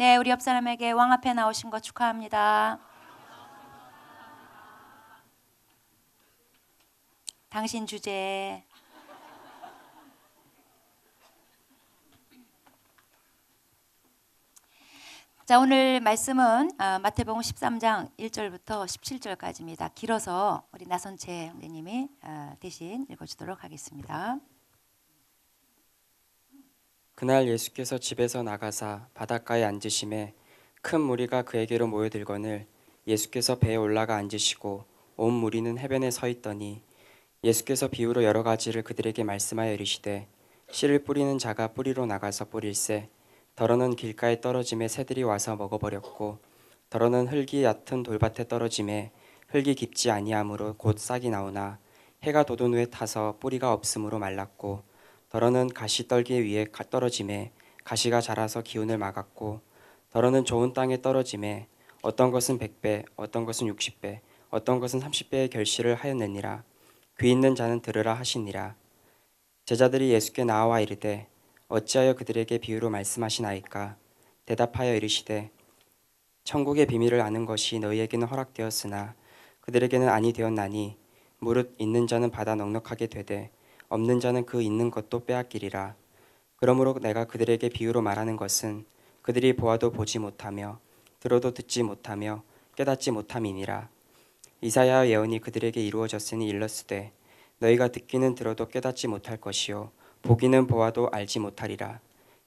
네, 우리 옆 사람에게 왕 앞에 나오신 거 축하합니다. 당신 주제. 자, 오늘 말씀은 마태복음 13장 1절부터 17절까지입니다. 길어서 우리 나선채 형제님이 대신 읽어주도록 하겠습니다. 그날 예수께서 집에서 나가사 바닷가에 앉으심에 큰 무리가 그에게로 모여들거늘 예수께서 배에 올라가 앉으시고 온 무리는 해변에 서 있더니 예수께서 비유로 여러 가지를 그들에게 말씀하여 이르시되 씨를 뿌리는 자가 뿌리로 나가서 뿌릴새 더러는 길가에 떨어짐에 새들이 와서 먹어버렸고 더러는 흙이 얕은 돌밭에 떨어짐에 흙이 깊지 아니하므로 곧 싹이 나오나 해가 돋은 후에 타서 뿌리가 없으므로 말랐고 더러는 가시떨기 위에 떨어짐에 가시가 자라서 기운을 막았고 더러는 좋은 땅에 떨어짐에 어떤 것은 100배 어떤 것은 60배 어떤 것은 30배의 결실을 하였느니라. 귀 있는 자는 들으라 하시니라. 제자들이 예수께 나와 이르되 어찌하여 그들에게 비유로 말씀하시나이까. 대답하여 이르시되 천국의 비밀을 아는 것이 너희에게는 허락되었으나 그들에게는 아니 되었나니 무릇 있는 자는 받아 넉넉하게 되되 없는 자는 그 있는 것도 빼앗기리라. 그러므로 내가 그들에게 비유로 말하는 것은 그들이 보아도 보지 못하며 들어도 듣지 못하며 깨닫지 못함이니라. 이사야 예언이 그들에게 이루어졌으니 일렀으되 너희가 듣기는 들어도 깨닫지 못할 것이요 보기는 보아도 알지 못하리라.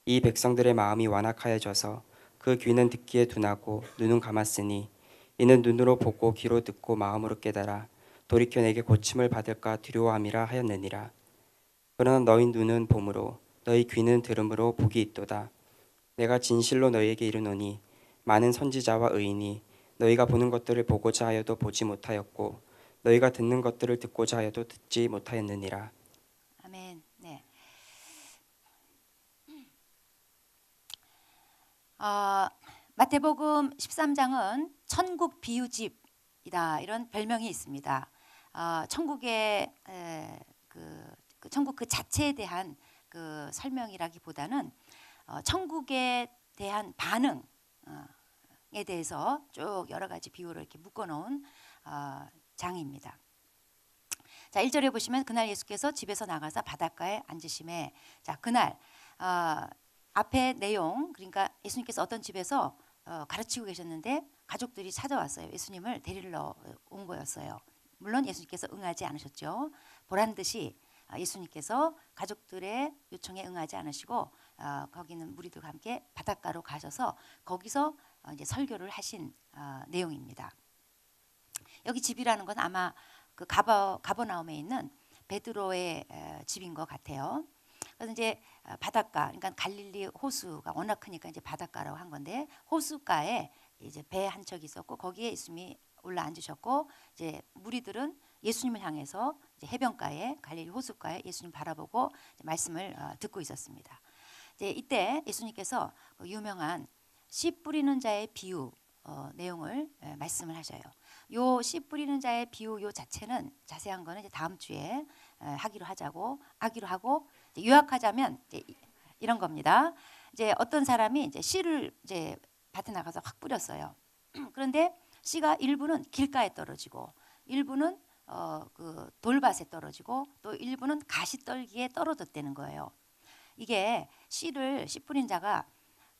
이 백성들의 마음이 완악하여져서 그 귀는 듣기에 둔하고 눈은 감았으니 이는 눈으로 보고 귀로 듣고 마음으로 깨달아 돌이켜 내게 고침을 받을까 두려워함이라 하였느니라. 그러나 너희 눈은 봄으로 너희 귀는 들음으로 복이 있도다. 내가 진실로 너희에게 이르노니 많은 선지자와 의인이 너희가 보는 것들을 보고자 하여도 보지 못하였고 너희가 듣는 것들을 듣고자 하여도 듣지 못하였느니라. 아멘. 네. 마태복음 13장은 천국 비유집이다 이런 별명이 있습니다. 천국의 천국 그 자체에 대한 그 설명이라기보다는 천국에 대한 반응에 대해서 쭉 여러 가지 비유를 이렇게 묶어놓은 장입니다. 자, 1절에 보시면 그날 예수께서 집에서 나가서 바닷가에 앉으심에 자, 그날 앞에 내용 그러니까 예수님께서 어떤 집에서 가르치고 계셨는데 가족들이 찾아왔어요. 예수님을 데리러 온 거였어요. 물론 예수님께서 응하지 않으셨죠. 보란 듯이 예수님께서 가족들의 요청에 응하지 않으시고 거기는 무리들과 함께 바닷가로 가셔서 거기서 이제 설교를 하신 내용입니다. 여기 집이라는 건 아마 그 가버나움에 있는 베드로의 집인 것 같아요. 그래서 이제 바닷가, 그러니까 갈릴리 호수가 워낙 크니까 이제 바닷가라고 한 건데 호수가에 이제 배 한 척이 있었고 거기에 예수님이 올라 앉으셨고 이제 무리들은 예수님을 향해서 이제 해변가에 갈릴리 호수가에 예수님 바라보고 말씀을 듣고 있었습니다. 이제 이때 예수님께서 그 유명한 씨 뿌리는 자의 비유 내용을 말씀을 하셔요. 요 씨 뿌리는 자의 비유 요 자체는 자세한 거는 이제 다음 주에 하기로 하고 이제 요약하자면 이제 이런 겁니다. 이제 어떤 사람이 이제 씨를 이제 밭에 나가서 확 뿌렸어요. 그런데 씨가 일부는 길가에 떨어지고 일부는 그 돌밭에 떨어지고 또 일부는 가시떨기에 떨어졌다는 거예요. 이게 씨 뿌린 자가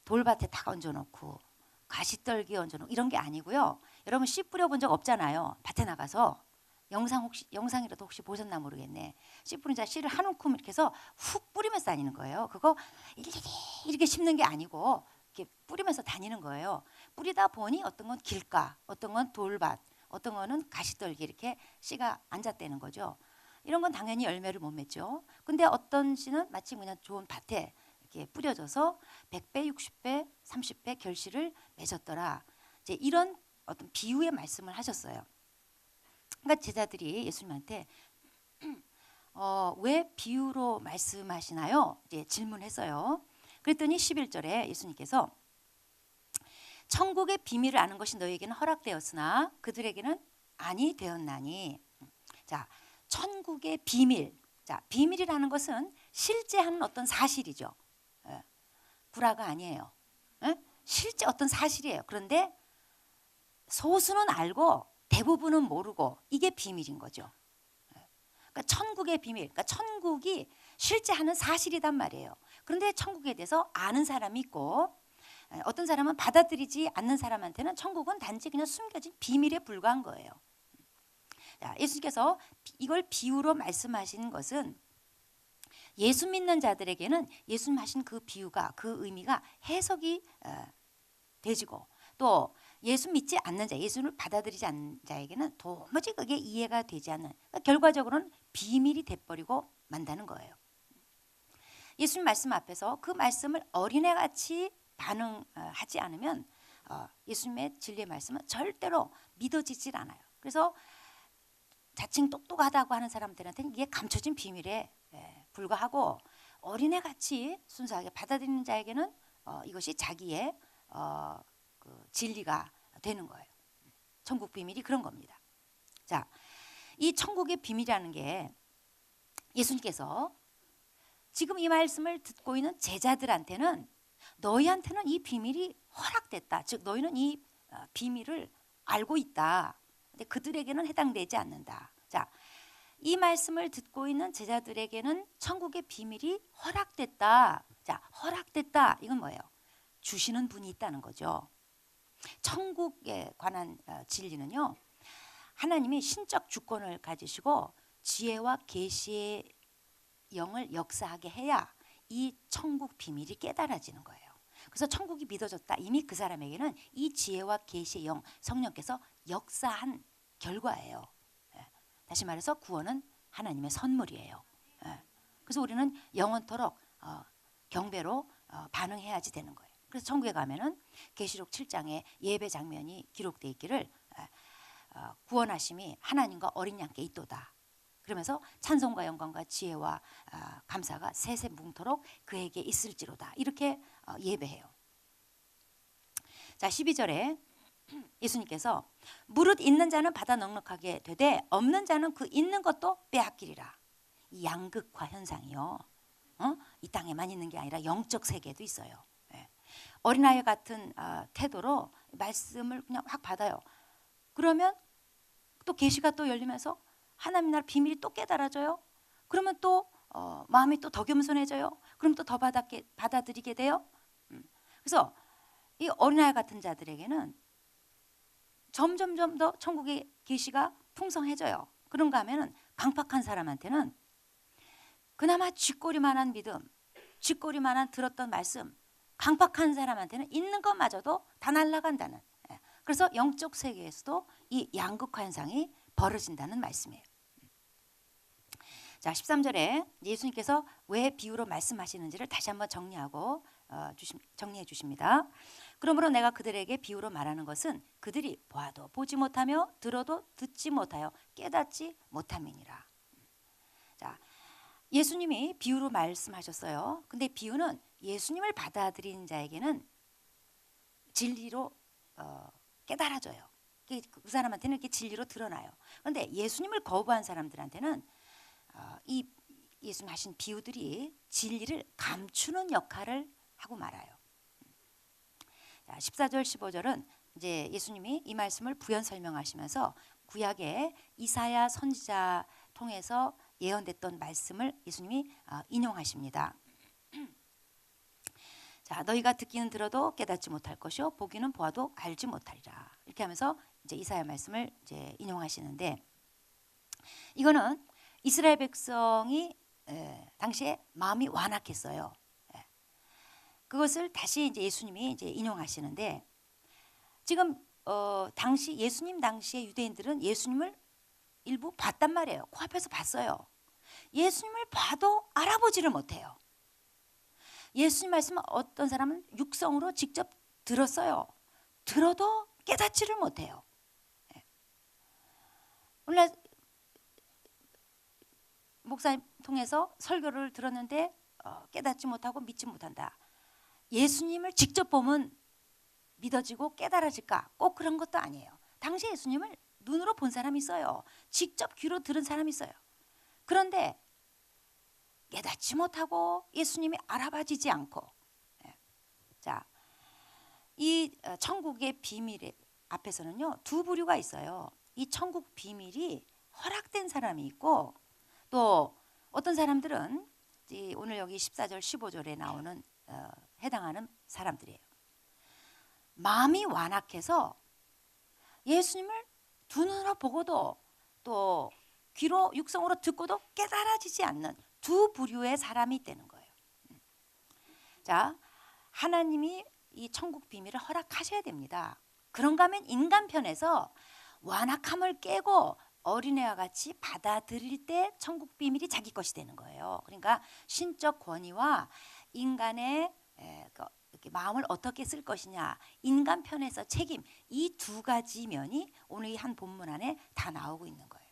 돌밭에 다 얹어놓고 가시떨기 얹어놓고 이런 게 아니고요. 여러분 씨 뿌려본 적 없잖아요. 밭에 나가서 영상이라도 혹시 보셨나 모르겠네. 씨 뿌린 자 씨를 한 움큼 이렇게 해서 훅 뿌리면서 다니는 거예요. 그거 이렇게 심는 게 아니고 이렇게 뿌리면서 다니는 거예요. 뿌리다 보니 어떤 건 길가, 어떤 건 돌밭, 어떤 거는 가시떨기 이렇게 씨가 앉았다는 거죠. 이런 건 당연히 열매를 못 맺죠. 근데 어떤 씨는 마치 그냥 좋은 밭에 이렇게 뿌려져서 100배, 60배, 30배 결실을 맺었더라. 이제 이런 어떤 비유의 말씀을 하셨어요. 그러니까 제자들이 예수님한테 왜 비유로 말씀하시나요? 이제 질문했어요. 그랬더니 11절에 예수님께서 천국의 비밀을 아는 것이 너희에게는 허락되었으나 그들에게는 아니 되었나니. 자, 천국의 비밀. 자, 비밀이라는 것은 실제 하는 어떤 사실이죠. 구라가 아니에요. 에? 실제 어떤 사실이에요. 그런데 소수는 알고 대부분은 모르고 이게 비밀인 거죠. 그러니까 천국의 비밀, 그러니까 천국이 실제 하는 사실이단 말이에요. 그런데 천국에 대해서 아는 사람이 있고 어떤 사람은 받아들이지 않는 사람한테는 천국은 단지 그냥 숨겨진 비밀에 불과한 거예요. 자, 예수님께서 이걸 비유로 말씀하신 것은 예수 믿는 자들에게는 예수님 하신 그 비유가 그 의미가 해석이 되지고 또 예수 믿지 않는 자, 예수를 받아들이지 않는 자에게는 도무지 그게 이해가 되지 않는 그러니까 결과적으로는 비밀이 돼버리고 만다는 거예요. 예수님 말씀 앞에서 그 말씀을 어린애같이 반응하지 않으면 예수님의 진리의 말씀은 절대로 믿어지질 않아요. 그래서 자칭 똑똑하다고 하는 사람들한테는 이게 감춰진 비밀에 불과하고 어린애같이 순수하게 받아들이는 자에게는 이것이 자기의 그 진리가 되는 거예요. 천국 비밀이 그런 겁니다. 자, 이 천국의 비밀이라는 게 예수님께서 지금 이 말씀을 듣고 있는 제자들한테는 너희한테는 이 비밀이 허락됐다. 즉 너희는 이 비밀을 알고 있다. 근데 그들에게는 해당되지 않는다. 자, 이 말씀을 듣고 있는 제자들에게는 천국의 비밀이 허락됐다. 자, 허락됐다. 이건 뭐예요? 주시는 분이 있다는 거죠. 천국에 관한 진리는요. 하나님이 신적 주권을 가지시고 지혜와 계시의 영을 역사하게 해야 이 천국 비밀이 깨달아지는 거예요. 그래서 천국이 믿어졌다. 이미 그 사람에게는 이 지혜와 계시의 영, 성령께서 역사한 결과예요. 다시 말해서 구원은 하나님의 선물이에요. 그래서 우리는 영원토록 경배로 반응해야지 되는 거예요. 그래서 천국에 가면은 계시록 7장에 예배 장면이 기록되어 있기를 구원하심이 하나님과 어린 양께 있도다. 그러면서 찬송과 영광과 지혜와 감사가 세세뭉토록 그에게 있을지로다. 이렇게 예배해요. 자, 12절에 예수님께서 무릇 있는 자는 받아 넉넉하게 되되 없는 자는 그 있는 것도 빼앗기리라. 이 양극화 현상이요. 이 땅에만 있는 게 아니라 영적 세계도 있어요. 어린아이 같은 태도로 말씀을 그냥 확 받아요. 그러면 또 계시가 또 열리면서 하나님 나라 비밀이 또 깨달아져요. 그러면 또 마음이 또 더 겸손해져요. 그럼 또 더 받아들이게 돼요. 그래서 이 어린아이 같은 자들에게는 점점점 더 천국의 계시가 풍성해져요. 그런가 하면은 강팍한 사람한테는 그나마 쥐꼬리만한 믿음, 쥐꼬리만한 들었던 말씀, 강팍한 사람한테는 있는 것마저도 다 날아간다는. 그래서 영적 세계에서도 이 양극화 현상이 벌어진다는 말씀이에요. 자, 13절에 예수님께서 왜 비유로 말씀하시는지를 다시 한번 정리해 주십니다. 그러므로 내가 그들에게 비유로 말하는 것은 그들이 보아도 보지 못하며 들어도 듣지 못하여 깨닫지 못함이니라. 자, 예수님이 비유로 말씀하셨어요. 근데 비유는 예수님을 받아들인 자에게는 진리로 깨달아져요. 그 사람한테는 이렇게 진리로 드러나요. 그런데 예수님을 거부한 사람들한테는 이 예수님 하신 비유들이 진리를 감추는 역할을 하고 말아요. 자, 14절 15절은 이제 예수님이 이 말씀을 부연 설명하시면서 구약의 이사야 선지자 통해서 예언됐던 말씀을 예수님이 인용하십니다. 자, 너희가 듣기는 들어도 깨닫지 못할 것이요 보기는 보아도 알지 못하리라. 이렇게 하면서 이제 이사야 말씀을 이제 인용하시는데 이거는 이스라엘 백성이 당시에 마음이 완악했어요. 그것을 다시 이제 예수님이 이제 인용하시는데 지금 당시 예수님 당시의 유대인들은 예수님을 일부 봤단 말이에요. 코앞에서 봤어요. 예수님을 봐도 알아보지를 못해요. 예수님 말씀은 어떤 사람은 육성으로 직접 들었어요. 들어도 깨닫지를 못해요. 오늘 목사님 통해서 설교를 들었는데 깨닫지 못하고 믿지 못한다. 예수님을 직접 보면 믿어지고 깨달아질까? 꼭 그런 것도 아니에요. 당시 예수님을 눈으로 본 사람이 있어요. 직접 귀로 들은 사람이 있어요. 그런데 깨닫지 못하고 예수님이 알아봐지지 않고 자, 이 천국의 비밀 앞에서는요, 두 부류가 있어요. 이 천국 비밀이 허락된 사람이 있고, 또 어떤 사람들은 오늘 여기 14절 15절에 나오는 해당하는 사람들이에요. 마음이 완악해서 예수님을 두 눈으로 보고도 또 귀로 육성으로 듣고도 깨달아지지 않는 두 부류의 사람이 있다는 거예요. 자, 하나님이 이 천국 비밀을 허락하셔야 됩니다. 그런가 하면 인간 편에서 완악함을 깨고 어린애와 같이 받아들일 때 천국 비밀이 자기 것이 되는 거예요. 그러니까 신적 권위와 인간의 이렇게 마음을 어떻게 쓸 것이냐, 인간 편에서 책임, 이 두 가지 면이 오늘 이 한 본문 안에 다 나오고 있는 거예요.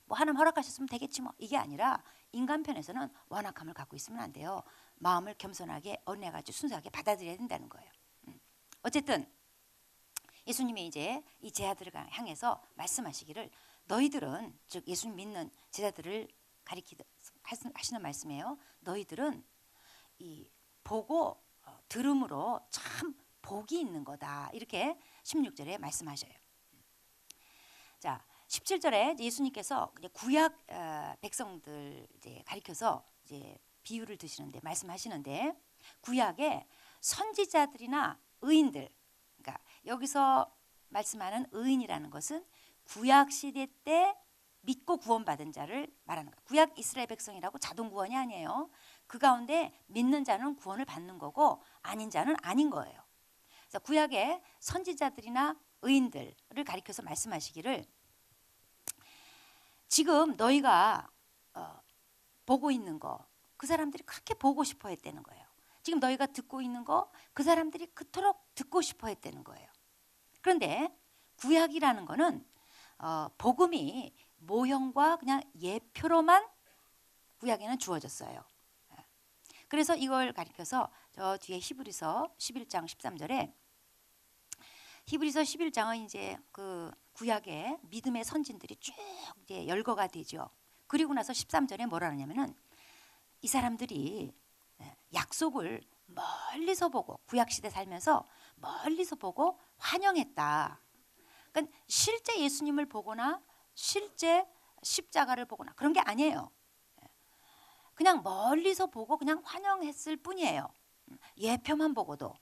뭐 하나님 허락하셨으면 되겠지 뭐, 이게 아니라 인간 편에서는 완악함을 갖고 있으면 안 돼요. 마음을 겸손하게 어린애같이 순수하게 받아들여야 된다는 거예요. 어쨌든 예수님이 이제 이 제자들을 향해서 말씀하시기를, 너희들은, 즉 예수님 믿는 제자들을 하시는 말씀이에요. 너희들은 이 보고 들음으로 참 복이 있는 거다, 이렇게 16절에 말씀하셔요. 자, 17절에 예수님께서 구약 백성들 이제 가리켜서 이제 비유를 드시는데, 말씀하시는데, 구약에 선지자들이나 의인들, 그러니까 여기서 말씀하는 의인이라는 것은 구약 시대 때 믿고 구원받은 자를 말하는 거예요. 구약 이스라엘 백성이라고 자동 구원이 아니에요. 그 가운데 믿는 자는 구원을 받는 거고 아닌 자는 아닌 거예요. 그래서 구약의 선지자들이나 의인들을 가리켜서 말씀하시기를, 지금 너희가 보고 있는 거, 그 사람들이 그렇게 보고 싶어 했다는 거예요. 지금 너희가 듣고 있는 거, 그 사람들이 그토록 듣고 싶어 했다는 거예요. 그런데 구약이라는 거는 복음이 모형과 그냥 예표로만 구약에는 주어졌어요. 그래서 이걸 가리켜서 저 뒤에 히브리서 11장 13절에, 히브리서 11장은 이제 그 구약의 믿음의 선진들이 쭉 이제 열거가 되죠. 그리고 나서 13절에 뭐라 하냐면은, 이 사람들이 약속을 멀리서 보고, 구약 시대 살면서 멀리서 보고 환영했다. 그러니까 실제 예수님을 보거나 실제 십자가를 보거나 그런 게 아니에요. 그냥 멀리서 보고 그냥 환영했을 뿐이에요. 예표만 보고도.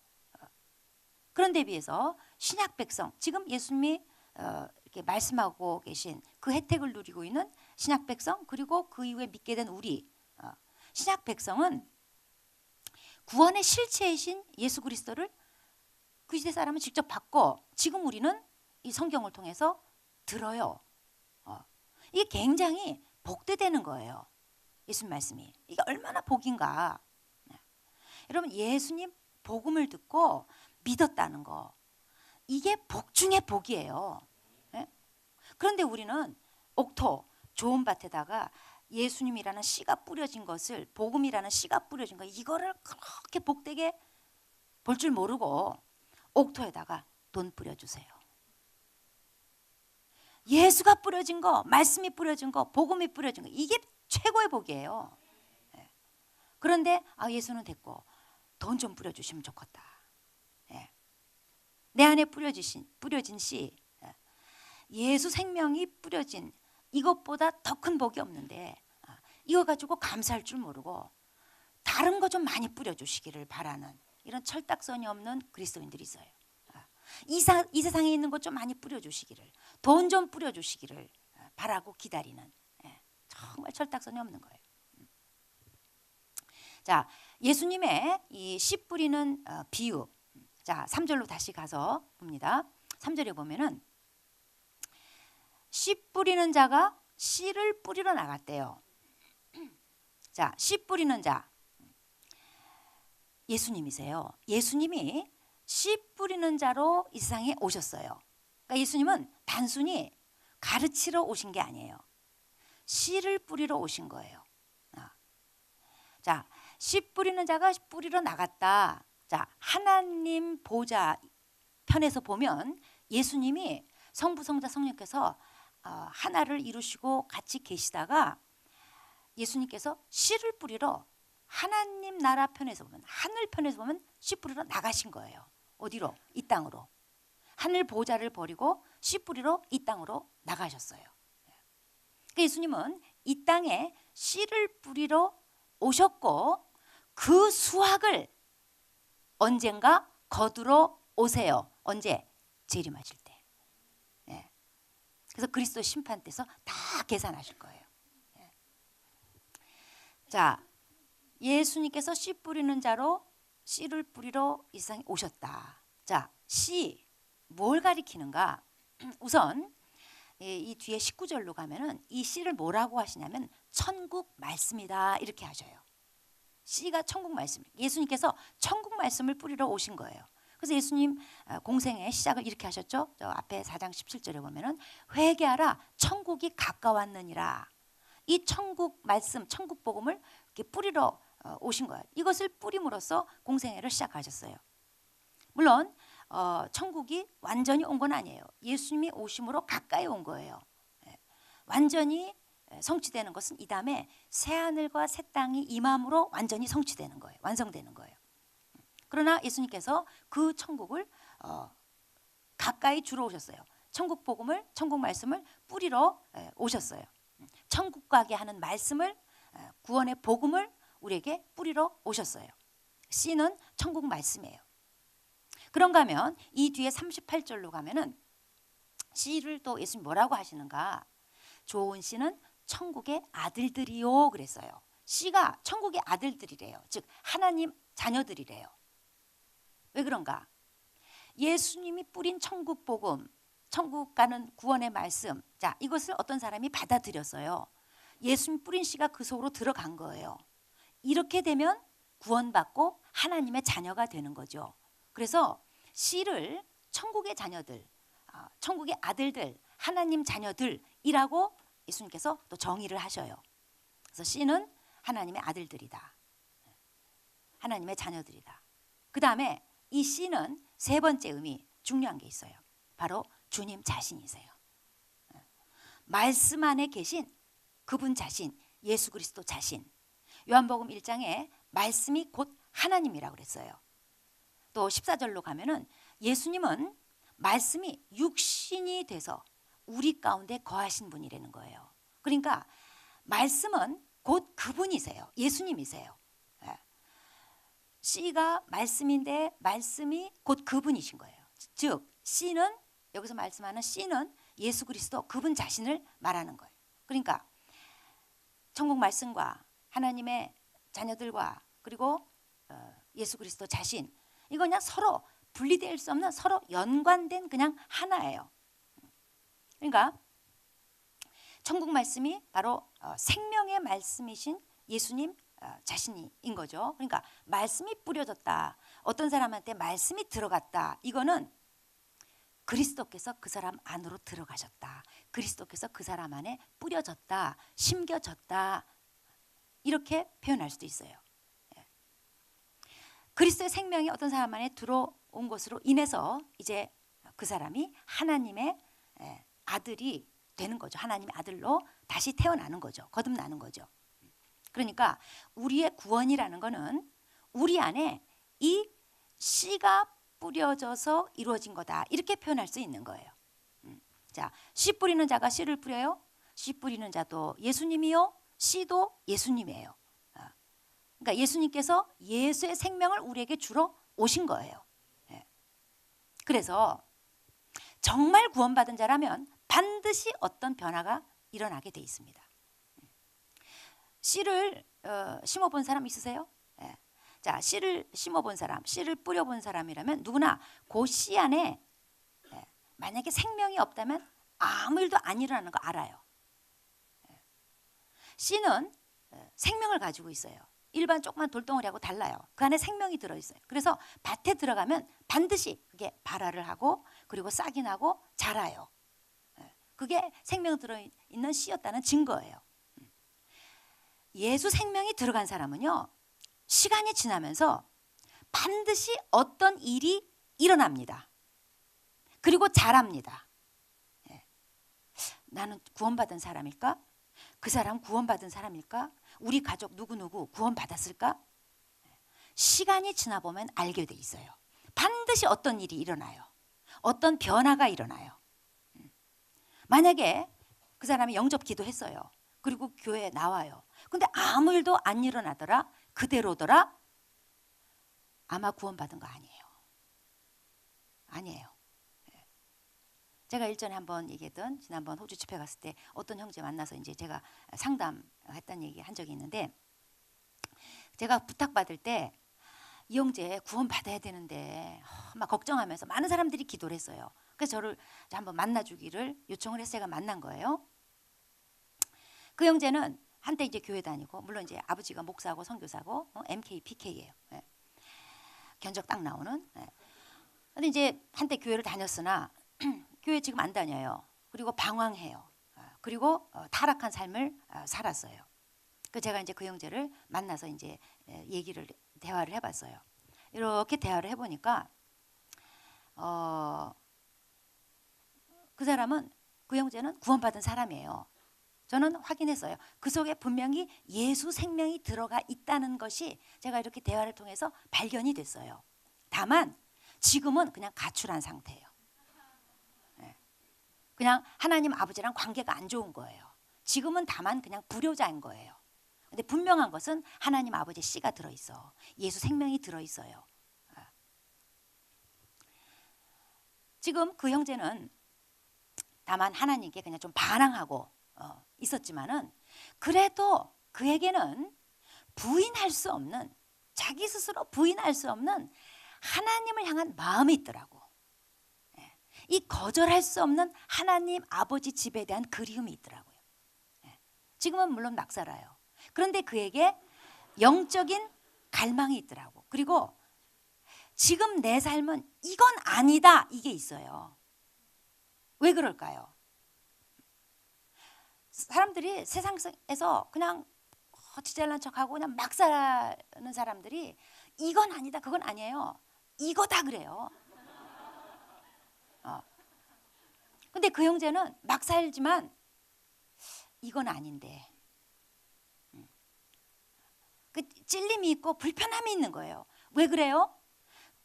그런데 비해서 신약 백성, 지금 예수님이 이렇게 말씀하고 계신 그 혜택을 누리고 있는 신약 백성, 그리고 그 이후에 믿게 된 우리 신약 백성은 구원의 실체이신 예수 그리스도를 그 시대 사람은 직접 받고, 지금 우리는 이 성경을 통해서 들어요. 이게 굉장히 복되되는 거예요. 예수님 말씀이 이게 얼마나 복인가. 여러분, 예수님 복음을 듣고 믿었다는 거, 이게 복 중에 복이에요. 그런데 우리는 옥토 좋은 밭에다가 예수님이라는 씨가 뿌려진 것을, 복음이라는 씨가 뿌려진 거, 이거를 그렇게 복되게 볼 줄 모르고 옥토에다가 돈 뿌려주세요. 예수가 뿌려진 거, 말씀이 뿌려진 거, 복음이 뿌려진 거, 이게 최고의 복이에요. 그런데 예수는 됐고 돈 좀 뿌려주시면 좋겠다. 내 안에 뿌려진 씨, 예수 생명이 뿌려진 이것보다 더 큰 복이 없는데, 이거 가지고 감사할 줄 모르고 다른 거 좀 많이 뿌려주시기를 바라는 이런 철딱선이 없는 그리스도인들이 있어요. 이 세상에 있는 것 좀 많이 뿌려주시기를, 돈 좀 뿌려주시기를 바라고 기다리는, 정말 철딱선이 없는 거예요. 자, 예수님의 이 씨 뿌리는 비유, 자 3절로 다시 가서 봅니다. 3절에 보면은 씨 뿌리는 자가 씨를 뿌리러 나갔대요. 자, 씨 뿌리는 자 예수님이세요. 예수님이 씨 뿌리는 자로 이 세상에 오셨어요. 그러니까 예수님은 단순히 가르치러 오신 게 아니에요. 씨를 뿌리러 오신 거예요. 자, 씨 뿌리는 자가 뿌리러 나갔다. 자, 하나님 보좌 편에서 보면 예수님이 성부, 성자, 성령께서 하나를 이루시고 같이 계시다가 예수님께서 씨를 뿌리러 하나님 나라 편에서 보면, 하늘 편에서 보면 씨 뿌리러 나가신 거예요. 어디로? 이 땅으로. 하늘 보좌를 버리고 씨 뿌리러 이 땅으로 나가셨어요. 그러니까 예수님은 이 땅에 씨를 뿌리러 오셨고 그 수확을 언젠가 거두러 오세요. 언제? 재림하실 때. 예. 그래서 그리스도 심판 때서 다 계산하실 거예요. 예. 자, 예수님께서 씨 뿌리는 자로 씨를 뿌리러 이 세상에 오셨다. 자, 씨 뭘 가리키는가? 우선 이 뒤에 19절로 가면은 이 씨를 뭐라고 하시냐면 천국 말씀이다 이렇게 하셔요. 씨가 천국 말씀. 예수님께서 천국 말씀을 뿌리러 오신 거예요. 그래서 예수님 공생의 시작을 이렇게 하셨죠. 저 앞에 4장 17절에 보면은 회개하라 천국이 가까웠느니라. 이 천국 말씀, 천국 복음을 이렇게 뿌리러 오신 거예요. 이것을 뿌림으로써 공생애를 시작하셨어요. 물론 천국이 완전히 온 건 아니에요. 예수님이 오심으로 가까이 온 거예요. 완전히 성취되는 것은 이 다음에 새 하늘과 새 땅이 임함으로 완전히 성취되는 거예요. 완성되는 거예요. 그러나 예수님께서 그 천국을 가까이 주러 오셨어요. 천국 복음을, 천국 말씀을 뿌리러 오셨어요. 천국 가게 하는 말씀을, 구원의 복음을 우리에게 뿌리러 오셨어요. 씨는 천국 말씀이에요. 그런가 하면 이 뒤에 38절로 가면은 씨를 또 예수님 뭐라고 하시는가? 좋은 씨는 천국의 아들들이요 그랬어요. 씨가 천국의 아들들이래요. 즉 하나님 자녀들이래요. 왜 그런가? 예수님이 뿌린 천국 복음, 천국 가는 구원의 말씀. 자, 이것을 어떤 사람이 받아들였어요. 예수님 뿌린 씨가 그 속으로 들어간 거예요. 이렇게 되면 구원받고 하나님의 자녀가 되는 거죠. 그래서 씨를 천국의 자녀들, 천국의 아들들, 하나님 자녀들이라고 예수님께서 또 정의를 하셔요. 그래서 씨는 하나님의 아들들이다. 하나님의 자녀들이다. 그 다음에 이 씨는 세 번째 의미, 중요한 게 있어요. 바로 주님 자신이세요. 말씀 안에 계신 그분 자신, 예수 그리스도 자신. 요한복음 1장에 말씀이 곧 하나님이라고 그랬어요. 또 14절로 가면은 예수님은 말씀이 육신이 돼서 우리 가운데 거하신 분이라는 거예요. 그러니까 말씀은 곧 그분이세요. 예수님이세요. 씨가 말씀인데 말씀이 곧 그분이신 거예요. 즉 씨는 여기서 말씀하는 씨는 예수 그리스도 그분 자신을 말하는 거예요. 그러니까 천국 말씀과 하나님의 자녀들과 그리고 예수 그리스도 자신 이거 그냥 서로 분리될 수 없는 서로 연관된 그냥 하나예요. 그러니까 천국 말씀이 바로 생명의 말씀이신 예수님 자신인 거죠. 그러니까 말씀이 뿌려졌다. 어떤 사람한테 말씀이 들어갔다. 이거는 그리스도께서 그 사람 안으로 들어가셨다. 그리스도께서 그 사람 안에 뿌려졌다. 심겨졌다. 이렇게 표현할 수도 있어요. 그리스도의 생명이 어떤 사람 안에 들어온 것으로 인해서 이제 그 사람이 하나님의 아들이 되는 거죠. 하나님의 아들로 다시 태어나는 거죠. 거듭나는 거죠. 그러니까 우리의 구원이라는 거는 우리 안에 이 씨가 뿌려져서 이루어진 거다. 이렇게 표현할 수 있는 거예요. 자, 씨 뿌리는 자가 씨를 뿌려요. 씨 뿌리는 자도 예수님이요. 씨도 예수님이에요. 그러니까 예수님께서 예수의 생명을 우리에게 주러 오신 거예요. 그래서 정말 구원받은 자라면 반드시 어떤 변화가 일어나게 돼 있습니다. 씨를 심어본 사람 있으세요? 자, 씨를 심어본 사람, 씨를 뿌려본 사람이라면 누구나 그 씨 안에 만약에 생명이 없다면 아무 일도 안 일어나는 거 알아요. 씨는 생명을 가지고 있어요. 일반 조그만 돌덩어리하고 달라요. 그 안에 생명이 들어있어요. 그래서 밭에 들어가면 반드시 그게 발화를 하고 그리고 싹이 나고 자라요. 그게 생명 들어있는 씨였다는 증거예요. 예수 생명이 들어간 사람은요. 시간이 지나면서 반드시 어떤 일이 일어납니다. 그리고 자랍니다. 나는 구원받은 사람일까? 그 사람 구원받은 사람일까? 우리 가족 누구누구 구원받았을까? 시간이 지나보면 알게 돼 있어요. 반드시 어떤 일이 일어나요. 어떤 변화가 일어나요. 만약에 그 사람이 영접 기도했어요. 그리고 교회에 나와요. 근데 아무 일도 안 일어나더라. 그대로더라. 아마 구원받은 거 아니에요. 아니에요. 제가 일전에 한번 얘기했던 지난번 호주 집회 갔을 때 어떤 형제 만나서 이제 제가 상담했다는 얘기 한 적이 있는데, 제가 부탁받을 때 이 형제 구원받아야 되는데 막 걱정하면서 많은 사람들이 기도를 했어요. 그래서 저를 한번 만나주기를 요청을 해서 제가 만난 거예요. 그 형제는 한때 이제 교회 다니고, 물론 이제 아버지가 목사고 선교사고 MK, PK예요. 예. 견적 딱 나오는. 예. 근데 이제 한때 교회를 다녔으나 교회 지금 안 다녀요. 그리고 방황해요. 그리고 타락한 삶을 살았어요. 그 제가 이제 그 형제를 만나서 이제 대화를 해봤어요. 이렇게 대화를 해보니까 그 사람은, 그 형제는 구원받은 사람이에요. 저는 확인했어요. 그 속에 분명히 예수 생명이 들어가 있다는 것이 제가 이렇게 대화를 통해서 발견이 됐어요. 다만 지금은 그냥 가출한 상태예요. 그냥 하나님 아버지랑 관계가 안 좋은 거예요. 지금은 다만 그냥 불효자인 거예요. 근데 분명한 것은 하나님 아버지의 씨가 들어있어. 예수 생명이 들어있어요. 지금 그 형제는 다만 하나님께 그냥 좀 반항하고 있었지만은, 그래도 그에게는 부인할 수 없는, 자기 스스로 부인할 수 없는 하나님을 향한 마음이 있더라고. 이 거절할 수 없는 하나님 아버지 집에 대한 그리움이 있더라고요. 지금은 물론 막 살아요. 그런데 그에게 영적인 갈망이 있더라고. 그리고 지금 내 삶은 이건 아니다, 이게 있어요. 왜 그럴까요? 사람들이 세상에서 그냥 지잘난 척하고 그냥 막 사는 사람들이 이건 아니다, 그건 아니에요, 이거다 그래요. 근데 그 형제는 막 살지만 이건 아닌데, 그 찔림이 있고 불편함이 있는 거예요. 왜 그래요?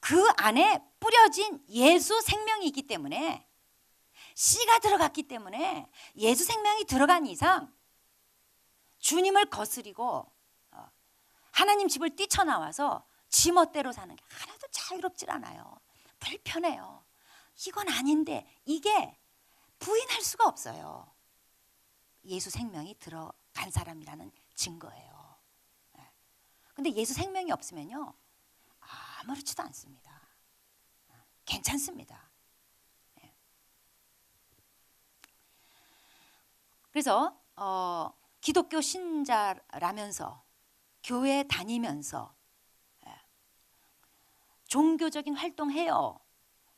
그 안에 뿌려진 예수 생명이 있기 때문에, 씨가 들어갔기 때문에, 예수 생명이 들어간 이상 주님을 거스리고 하나님 집을 뛰쳐나와서 지 멋대로 사는 게 하나도 자유롭질 않아요. 불편해요. 이건 아닌데, 이게 부인할 수가 없어요. 예수 생명이 들어간 사람이라는 증거예요. 근데 예수 생명이 없으면요, 아무렇지도 않습니다. 괜찮습니다. 그래서 기독교 신자라면서 교회 다니면서 종교적인 활동해요.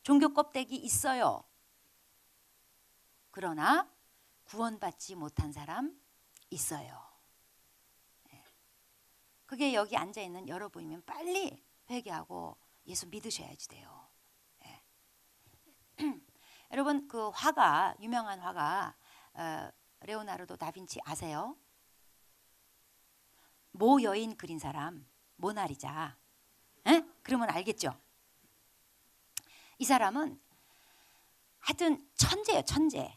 종교 껍데기 있어요. 그러나 구원받지 못한 사람 있어요. 그게 여기 앉아있는 여러분이면 빨리 회개하고 예수 믿으셔야지 돼요. 여러분, 그 화가, 유명한 화가 레오나르도 다빈치 아세요? 모 여인 그린 사람, 모나리자. 그러면 알겠죠? 이 사람은 하여튼 천재예요, 천재.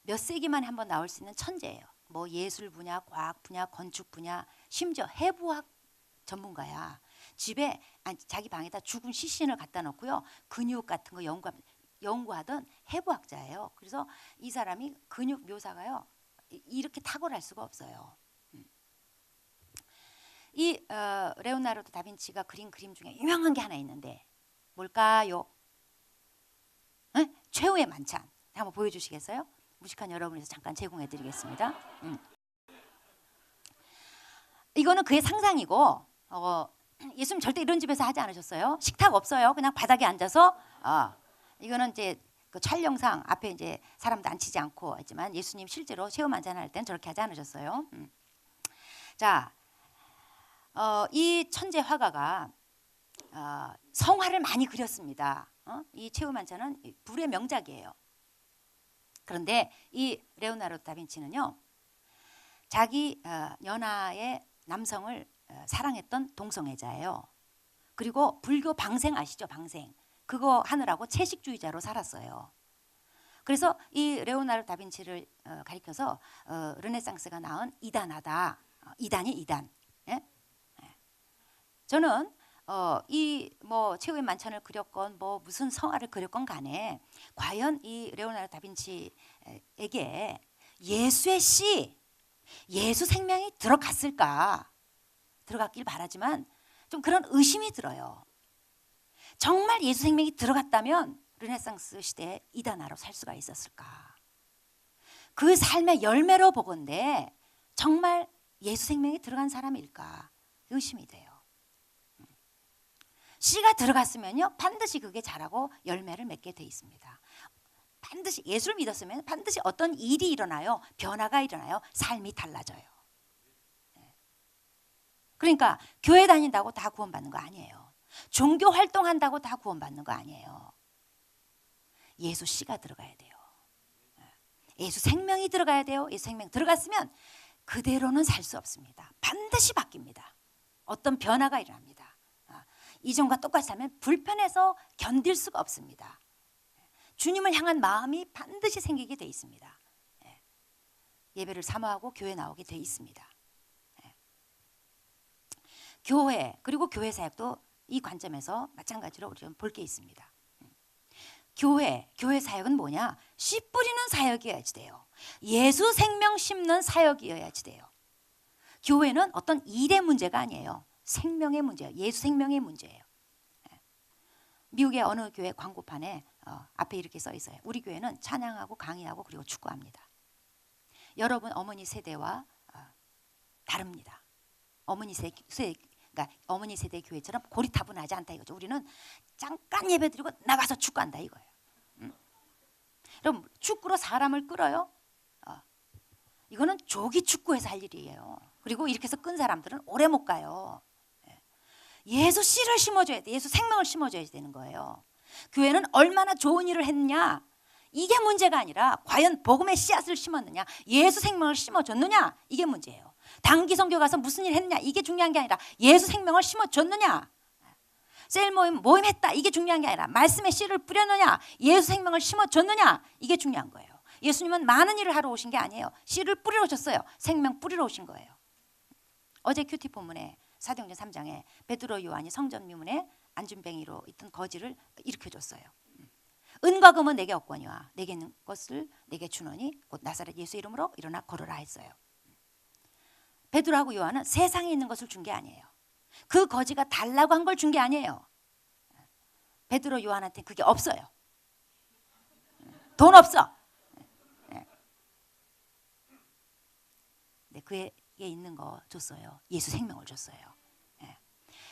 몇 세기만에 한번 나올 수 있는 천재예요. 뭐 예술 분야, 과학 분야, 건축 분야, 심지어 해부학 전문가야. 집에, 자기 방에다 죽은 시신을 갖다 놓고요, 근육 같은 거 연구하던 해부학자예요. 그래서 이 사람이 근육 묘사가요, 이렇게 탁월할 수가 없어요. 이 레오나르도 다빈치가 그린 그림 중에 유명한 게 하나 있는데 뭘까요? 최후의 만찬. 한번 보여주시겠어요? 무식한 여러분에서 잠깐 제공해드리겠습니다. 이거는 그의 상상이고, 예수님 절대 이런 집에서 하지 않으셨어요. 식탁 없어요. 그냥 바닥에 앉아서. 이거는 이제 그 촬영상 앞에 이제 사람도 앉히지 않고 했지만, 예수님 실제로 최후 만찬할 때는 저렇게 하지 않으셨어요. 자, 이 천재 화가가 성화를 많이 그렸습니다. 이 최후 만찬은 불의 명작이에요. 그런데 이 레오나르도 다빈치는요, 자기 연하의 남성을 사랑했던 동성애자예요. 그리고 불교 방생 아시죠? 방생. 그거 하느라고 채식주의자로 살았어요. 그래서 이 레오나르도 다빈치를 가리켜서 르네상스가 낳은 이단하다. 이단이 이단. 예? 저는 이 뭐 최후의 만찬을 그렸건 뭐 무슨 성화를 그렸건 간에 과연 이 레오나르도 다빈치에게 예수의 씨, 예수 생명이 들어갔을까? 들어갔길 바라지만 좀 그런 의심이 들어요. 정말 예수 생명이 들어갔다면 르네상스 시대에 이단아로 살 수가 있었을까? 그 삶의 열매로 보건대 정말 예수 생명이 들어간 사람일까? 의심이 돼요. 씨가 들어갔으면요 반드시 그게 자라고 열매를 맺게 돼 있습니다. 반드시 예수를 믿었으면 반드시 어떤 일이 일어나요. 변화가 일어나요. 삶이 달라져요. 그러니까 교회 다닌다고 다 구원받는 거 아니에요. 종교 활동한다고 다 구원받는 거 아니에요. 예수 씨가 들어가야 돼요. 예수 생명이 들어가야 돼요. 예수 생명 들어갔으면 그대로는 살 수 없습니다. 반드시 바뀝니다. 어떤 변화가 일어납니다. 이전과 똑같이 하면 불편해서 견딜 수가 없습니다. 주님을 향한 마음이 반드시 생기게 돼 있습니다. 예배를 사모하고 교회 나오게 돼 있습니다. 교회 그리고 교회 사역도 이 관점에서 마찬가지로 우리가 볼 게 있습니다. 교회 사역은 뭐냐? 씨 뿌리는 사역이어야지 돼요. 예수 생명 심는 사역이어야지 돼요. 교회는 어떤 일의 문제가 아니에요. 생명의 문제예요. 예수 생명의 문제예요. 미국의 어느 교회 광고판에 앞에 이렇게 써 있어요. 우리 교회는 찬양하고 강의하고 그리고 축구합니다. 여러분 어머니 세대와 다릅니다. 어머니 세대 교회처럼 고리타분하지 않다 이거죠. 우리는 잠깐 예배드리고 나가서 축구한다 이거예요. 그럼 축구로 사람을 끌어요? 이거는 조기 축구에서 할 일이에요. 그리고 이렇게 해서 끈 사람들은 오래 못 가요. 예수 씨를 심어줘야 돼. 예수 생명을 심어줘야 되는 거예요. 교회는 얼마나 좋은 일을 했느냐 이게 문제가 아니라 과연 복음의 씨앗을 심었느냐 예수 생명을 심어줬느냐 이게 문제예요. 단기 선교 가서 무슨 일 했느냐 이게 중요한 게 아니라 예수 생명을 심어줬느냐 셀 모임 했다 이게 중요한 게 아니라 말씀의 씨를 뿌렸느냐 예수 생명을 심어줬느냐 이게 중요한 거예요. 예수님은 많은 일을 하러 오신 게 아니에요. 씨를 뿌리러 오셨어요. 생명 뿌리러 오신 거예요. 어제 큐티 본문에 사도행전 3장에 베드로 요한이 성전 미문에 안준뱅이로 있던 거지를 일으켜줬어요. 은과 금은 내게 없거니와 내게 있는 것을 내게 주노니 곧 나사렛 예수 이름으로 일어나 걸어라 했어요. 베드로하고 요한은 세상에 있는 것을 준 게 아니에요. 그 거지가 달라고 한 걸 준 게 아니에요. 베드로 요한한테 그게 없어요. 돈 없어. 네, 그에게 있는 거 줬어요. 예수 생명을 줬어요.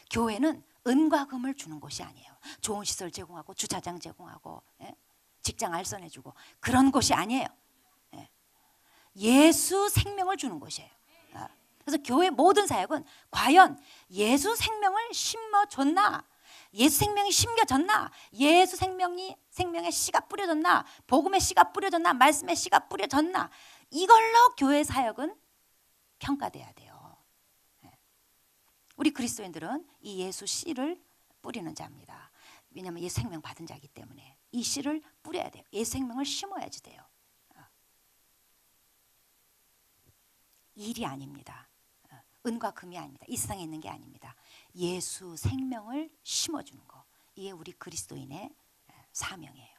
교회는 은과 금을 주는 곳이 아니에요. 좋은 시설 제공하고 주차장 제공하고 직장 알선해주고 그런 곳이 아니에요. 예수 생명을 주는 곳이에요. 그래서 교회 모든 사역은 과연 예수 생명을 심어줬나? 예수 생명이 심겨졌나? 예수 생명의 씨가 뿌려졌나? 복음의 씨가 뿌려졌나? 말씀의 씨가 뿌려졌나? 이걸로 교회 사역은 평가돼야 돼요. 우리 그리스도인들은 이 예수 씨를 뿌리는 자입니다. 왜냐하면 예수 생명 받은 자이기 때문에 이 씨를 뿌려야 돼요. 예수 생명을 심어야지 돼요. 일이 아닙니다. 은과 금이 아닙니다. 이 세상에 있는 게 아닙니다. 예수 생명을 심어주는 거. 이게 우리 그리스도인의 사명이에요.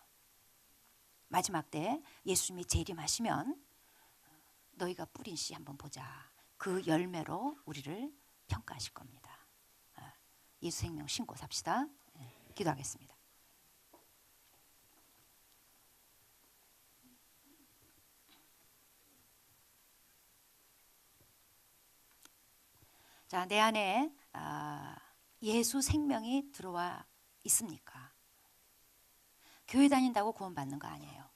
마지막 때 예수님이 재림하시면 너희가 뿌린 씨 한번 보자. 그 열매로 우리를 평가하실 겁니다. 예수 생명 심고 삽시다. 기도하겠습니다. 자, 내 안에 예수 생명이 들어와 있습니까? 교회 다닌다고 구원받는 거 아니에요.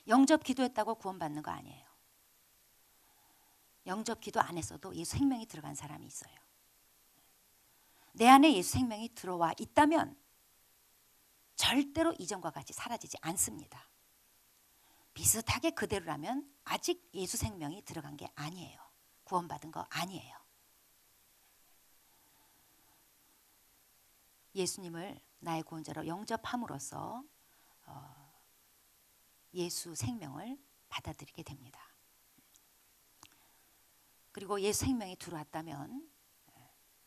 영접 기도했다고 구원받는 거 아니에요. 영접 기도 안 했어도 예수 생명이 들어간 사람이 있어요. 내 안에 예수 생명이 들어와 있다면 절대로 이전과 같이 사라지지 않습니다. 비슷하게 그대로라면 아직 예수 생명이 들어간 게 아니에요. 구원받은 거 아니에요. 예수님을 나의 구원자로 영접함으로써 예수 생명을 받아들이게 됩니다. 그리고 예수 생명이 들어왔다면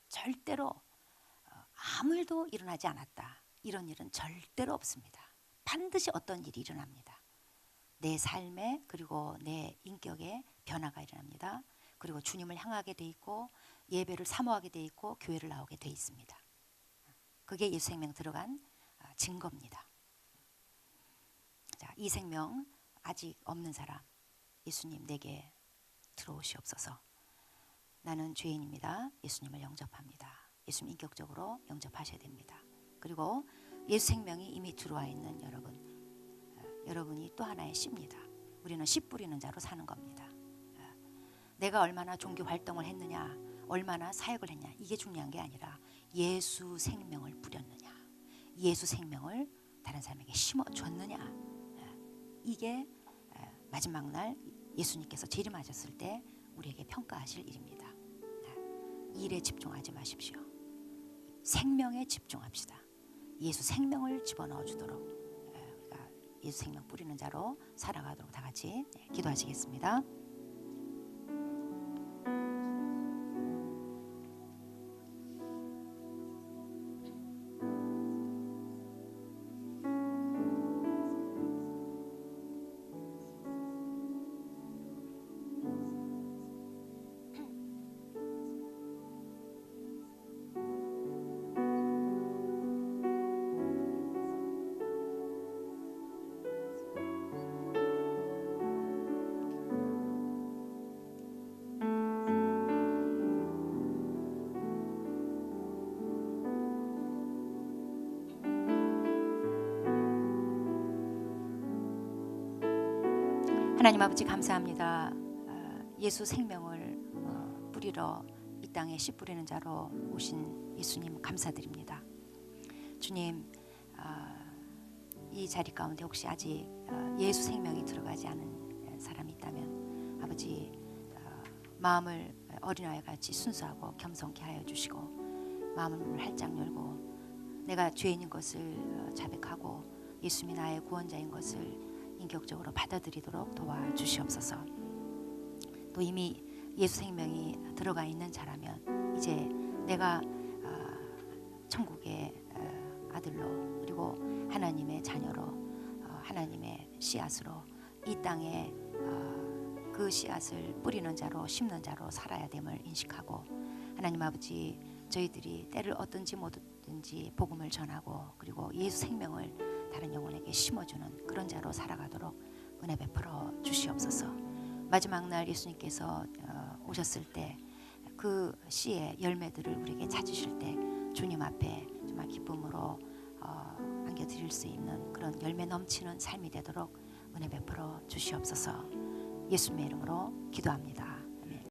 절대로 아무 일도 일어나지 않았다, 이런 일은 절대로 없습니다. 반드시 어떤 일이 일어납니다. 내 삶에 그리고 내 인격에 변화가 일어납니다. 그리고 주님을 향하게 돼 있고 예배를 사모하게 돼 있고 교회를 나오게 돼 있습니다. 그게 예수 생명 들어간 증거입니다. 자, 이 생명 아직 없는 사람, 예수님 내게 들어오시옵소서. 나는 죄인입니다. 예수님을 영접합니다. 예수님 인격적으로 영접하셔야 됩니다. 그리고 예수 생명이 이미 들어와 있는 여러분이 또 하나의 씨입니다. 우리는 씨 뿌리는 자로 사는 겁니다. 내가 얼마나 종교 활동을 했느냐, 얼마나 사역을 했냐, 이게 중요한 게 아니라 예수 생명을 뿌렸느냐, 예수 생명을 다른 사람에게 심어줬느냐, 이게 마지막 날 예수님께서 재림하셨을 때 우리에게 평가하실 일입니다. 일에 집중하지 마십시오. 생명에 집중합시다. 예수 생명을 집어넣어 주도록 우리가 예수 생명 뿌리는 자로 살아가도록 다 같이 기도하시겠습니다. 하나님 아버지 감사합니다. 예수 생명을 뿌리러 이 땅에 씨 뿌리는 자로 오신 예수님 감사드립니다. 주님, 이 자리 가운데 혹시 아직 예수 생명이 들어가지 않은 사람이 있다면 아버지 마음을 어린아이 같이 순수하고 겸손케 하여 주시고 마음을 활짝 열고 내가 죄인인 것을 자백하고 예수님이 나의 구원자인 것을 인격적으로 받아들이도록 도와주시옵소서. 또 이미 예수 생명이 들어가 있는 자라면 이제 내가 천국의 아들로 그리고 하나님의 자녀로 하나님의 씨앗으로 이 땅에 그 씨앗을 뿌리는 자로 심는 자로 살아야 됨을 인식하고 하나님 아버지 저희들이 때를 얻든지 못 얻든지 복음을 전하고 그리고 예수 생명을 다른 영혼에게 심어주는 그런 자로 살아가도록 은혜 베풀어 주시옵소서. 마지막 날 예수님께서 오셨을 때 그 씨의 열매들을 우리에게 찾으실 때 주님 앞에 정말 기쁨으로 안겨드릴 수 있는 그런 열매 넘치는 삶이 되도록 은혜 베풀어 주시옵소서. 예수님의 이름으로 기도합니다. 아멘.